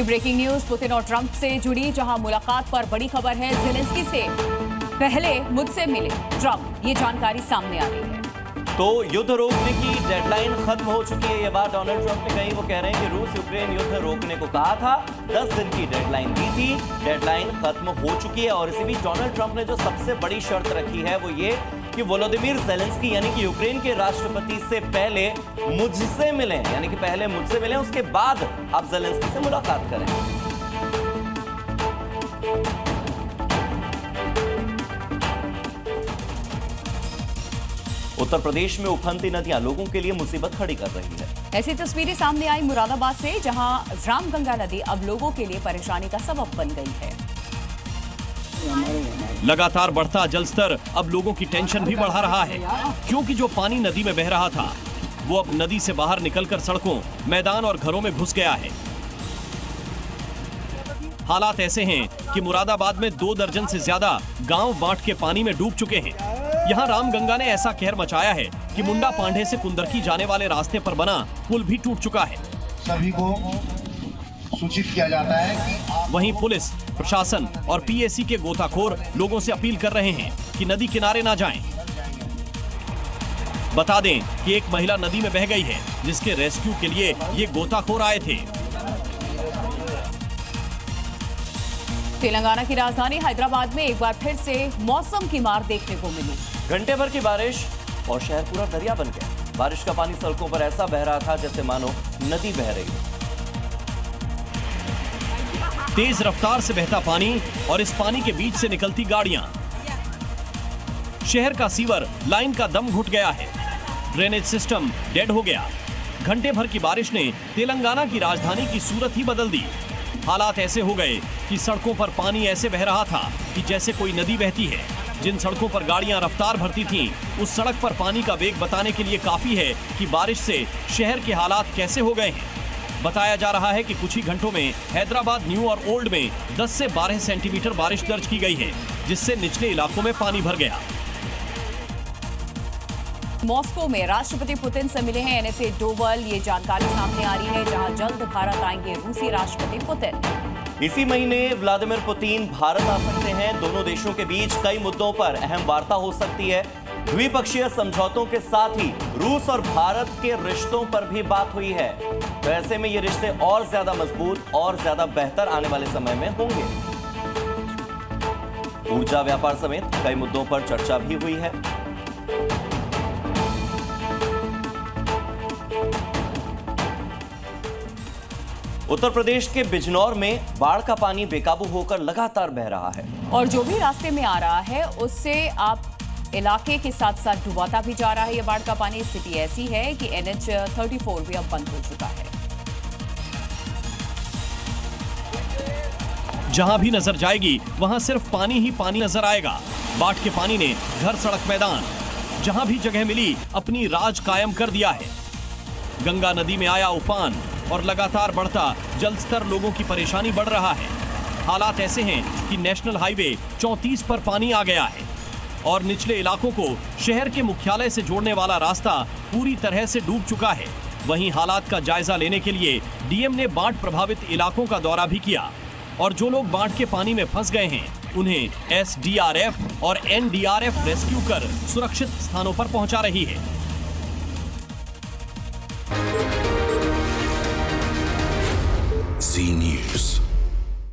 Breaking news Putin और Trump से जुड़ी, जहां मुलाकात पर बड़ी खबर है। ज़ेलेंस्की से पहले मुझसे मिले ट्रंप, ये जानकारी सामने आ रही है। तो युद्ध रोकने की डेडलाइन खत्म हो चुकी है, ये बात डोनाल्ड ट्रंप ने कही। वो कह रहे हैं कि रूस यूक्रेन युद्ध रोकने को कहा था, 10 दिन की डेडलाइन दी थी, डेडलाइन खत्म हो चुकी है। और इसी बीच डोनाल्ड ट्रंप ने जो सबसे बड़ी शर्त रखी है वो ये कि वोलोदिमीर ज़ेलेंस्की यानी कि यूक्रेन के राष्ट्रपति से पहले मुझसे मिलें, यानी कि पहले मुझसे मिलें, उसके बाद आप ज़ेलेंस्की से मुलाकात करें। उत्तर प्रदेश में उफनती नदियां लोगों के लिए मुसीबत खड़ी कर रही है। ऐसी तस्वीरें सामने आई मुरादाबाद से, जहां रामगंगा नदी अब लोगों के लिए परेशानी का सबब बन गई है। लगातार बढ़ता जलस्तर अब लोगों की टेंशन भी बढ़ा रहा है, क्योंकि जो पानी नदी में बह रहा था वो अब नदी से बाहर निकलकर सड़कों, मैदान और घरों में घुस गया है। हालात ऐसे हैं कि मुरादाबाद में 2 दर्जन से ज्यादा गांव बांट के पानी में डूब चुके हैं। यहाँ रामगंगा ने ऐसा कहर मचाया है कि मुंडा पांडे से कुंदरकी जाने वाले रास्ते पर बना पुल भी टूट चुका है। सभी को सूचित किया जाता है कि वहीं पुलिस, प्रशासन और पीएसी के गोताखोर लोगों से अपील कर रहे हैं कि नदी किनारे ना जाएं। बता दें कि एक महिला नदी में बह गई है, जिसके रेस्क्यू के लिए ये गोताखोर आए थे। तेलंगाना की राजधानी हैदराबाद में एक बार फिर से मौसम की मार देखने को मिली। घंटे भर की बारिश और शहर पूरा दरिया बन गया। बारिश का पानी सड़कों पर ऐसा बह रहा था जैसे मानो नदी बह रही हो। तेज रफ्तार से बहता पानी और इस पानी के बीच से निकलती गाड़ियां। शहर का सीवर लाइन का दम घुट गया है, ड्रेनेज सिस्टम डेड हो गया। घंटे भर की बारिश ने तेलंगाना की राजधानी की सूरत ही बदल दी। हालात ऐसे हो गए कि सड़कों पर पानी ऐसे बह रहा था कि जैसे कोई नदी बहती है। जिन सड़कों पर गाड़ियां रफ्तार भरती थीं, उस सड़क पर पानी का वेग बताने के लिए काफी है कि बारिश से शहर के हालात कैसे हो गए हैं। बताया जा रहा है कि कुछ ही घंटों में हैदराबाद न्यू और ओल्ड में 10 से 12 सेंटीमीटर बारिश दर्ज की गई है, जिससे निचले इलाकों में पानी भर गया। मॉस्को में राष्ट्रपति पुतिन से मिले हैं एनएसए डोवल, ये जानकारी सामने आ रही है, जहां जल्द भारत आएंगे रूसी राष्ट्रपति पुतिन। इसी महीने व्लादिमीर पुतिन भारत आ सकते हैं। दोनों देशों के बीच कई मुद्दों पर अहम वार्ता हो सकती है। द्विपक्षीय समझौतों के साथ ही रूस और भारत के रिश्तों पर भी बात हुई है। तो ऐसे में ये रिश्ते और ज्यादा मजबूत और ज्यादा बेहतर आने वाले समय में होंगे। ऊर्जा व्यापार समेत कई मुद्दों पर चर्चा भी हुई है। उत्तर प्रदेश के बिजनौर में बाढ़ का पानी बेकाबू होकर लगातार बह रहा है, और जो भी रास्ते में आ रहा है उससे आप इलाके के साथ साथ डुबाता भी जा रहा है ये बाढ़ का पानी। स्थिति ऐसी है कि NH34 भी अब बंद हो चुका है। जहां भी नजर जाएगी वहां सिर्फ पानी ही पानी नजर आएगा। बाढ़ के पानी ने घर, सड़क, मैदान, जहां भी जगह मिली अपनी राज कायम कर दिया है। गंगा नदी में आया उफान और लगातार बढ़ता जलस्तर लोगों की परेशानी बढ़ रहा है। हालात ऐसे हैं कि नेशनल हाईवे 34 पर पानी आ गया है और निचले इलाकों को शहर के मुख्यालय से जोड़ने वाला रास्ता पूरी तरह से डूब चुका है। वहीं हालात का जायजा लेने के लिए डीएम ने बाढ़ प्रभावित इलाकों का दौरा भी किया और जो लोग बाढ़ के पानी में फंस गए हैं उन्हें SDRF और NDRF रेस्क्यू कर सुरक्षित स्थानों पर पहुंचा रही है। Zee News.